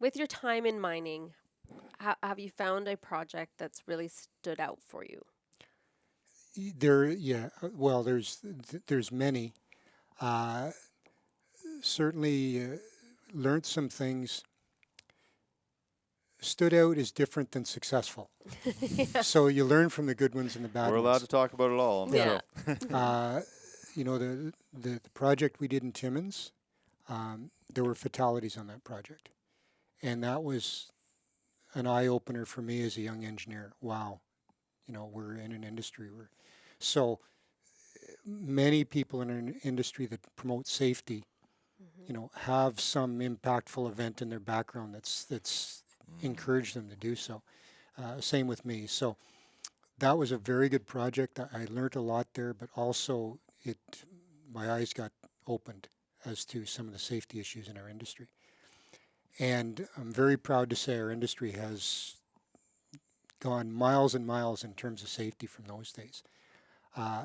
With your time in mining, have you found a project that's really stood out for you? Well, there's many. Uh, Certainly learned some things. Stood out is different than successful. Yeah. So you learn from the good ones and the bad We're allowed ones. to talk about it all on the Yeah. Yeah. show. Uh, the project we did in Timmins, there were fatalities on that project, and that was an eye opener for me as a young engineer. Wow, we're in an industry where so many people in an industry that promote safety, Hmm. have some impactful event in their background that's encouraged them to do so. Same with me. So that was a very good project. I learned a lot there, but also it my eyes got opened as to some of the safety issues in our industry. And I'm very proud to say our industry has gone miles and miles in terms of safety from those days. Uh,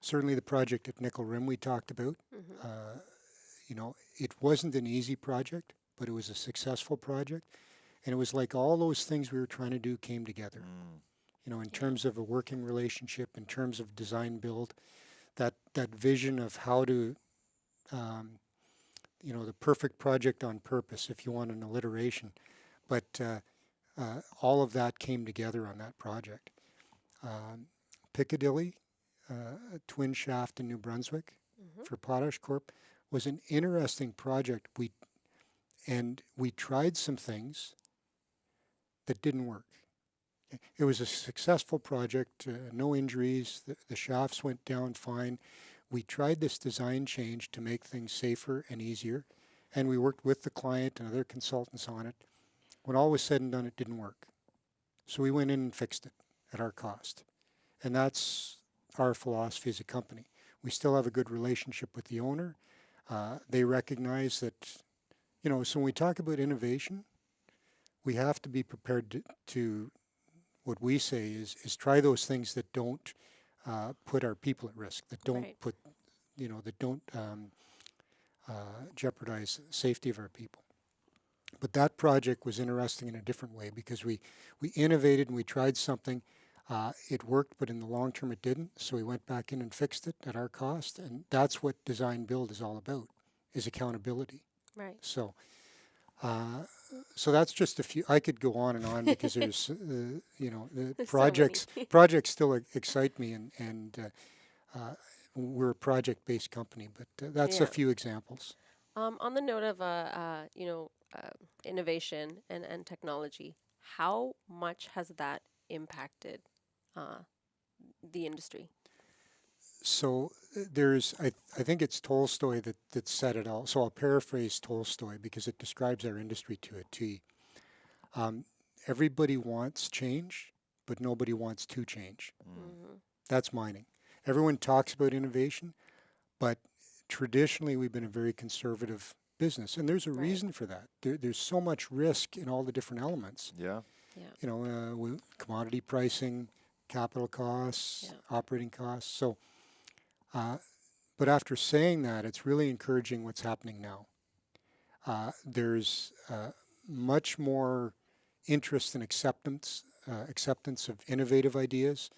Certainly the project at Nickel Rim we talked about. Hmm. Uh, it wasn't an easy project, but it was a successful project. And it was like all those things we were trying to do came together. Mm. In Yeah. terms of a working relationship, in terms of design build, that vision of how to, um, the perfect project on purpose, if you want an alliteration. But all of that came together on that project. Um, Piccadilly, a twin shaft in New Brunswick Hmm. for Potash Corp, was an interesting project. We tried some things that didn't work. It was a successful project, no injuries. The shafts went down fine. We tried this design change to make things safer and easier, and we worked with the client and other consultants on it. When all was said and done, it didn't work. So we went in and fixed it at our cost. And that's our philosophy as a company. We still have a good relationship with the owner. They recognize that, so when we talk about innovation, we have to be prepared to what we say is try those things that don't put our people at risk, that don't Right. put, that don't jeopardize the safety of our people. But that project was interesting in a different way because we innovated and we tried something. It worked, but in the long term it didn't. So we went back in and fixed it at our cost. And that's what design build is all about, is accountability. Right. So uh, so that's just a few. I could go on and on because there's, the There's so many. projects still excite me, we're a project-based company. But that's a Yeah. few examples. On the note of innovation and technology, how much has that impacted uh, the industry? So I think it's Tolstoy that said it all. So I'll paraphrase Tolstoy because it describes our industry to a T. Um, Everybody wants change, but nobody wants to change. Mm. Hmm. That's mining. Everyone talks about innovation, but traditionally we've been a very conservative business, and there's a Right. reason for that. There's so much risk in all the different elements. Yeah. Yeah. Commodity pricing, capital costs, Yeah. operating costs. So, uh, but after saying that, it's really encouraging what's happening now. There's much more interest and acceptance of innovative ideas.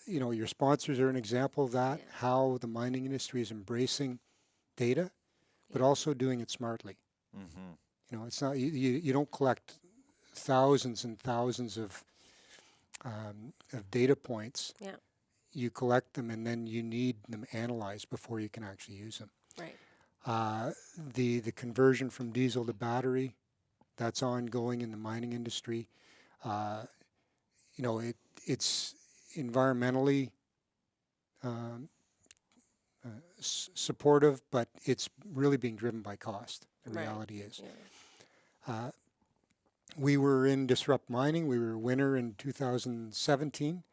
Your sponsors are an example of that, Yeah. how the mining industry is embracing data, but Yeah. also doing it smartly. Mm-hmm. It's not, you don't collect thousands and thousands of data points. Yeah. You collect them and then you need them analyzed before you can actually use them. Right. Uh, the conversion from diesel to battery, that's ongoing in the mining industry. Uh, it's environmentally um, supportive, but it's really being driven by cost. The Right. reality is. Yeah. Uh, we were in Disrupt Mining. We were a winner in 2017.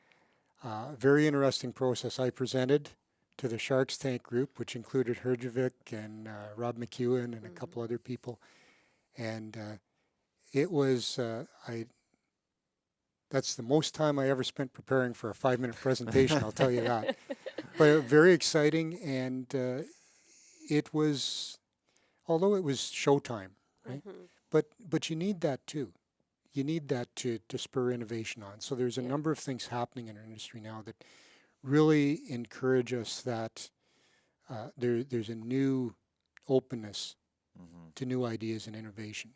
Very interesting process. I presented to the Sharks Tank group, which included Herjavec and Rob McEwen and a Hmm. couple other people. And it was, that's the most time I ever spent preparing for a 5-minute presentation, I'll tell you that. But very exciting, and it was, although it was showtime, right? Hmm. but you need that too. You need that to spur innovation on. So there's a Yeah. number of things happening in our industry now that really encourage us that there's a new openness Mm-hmm. to new ideas and innovation.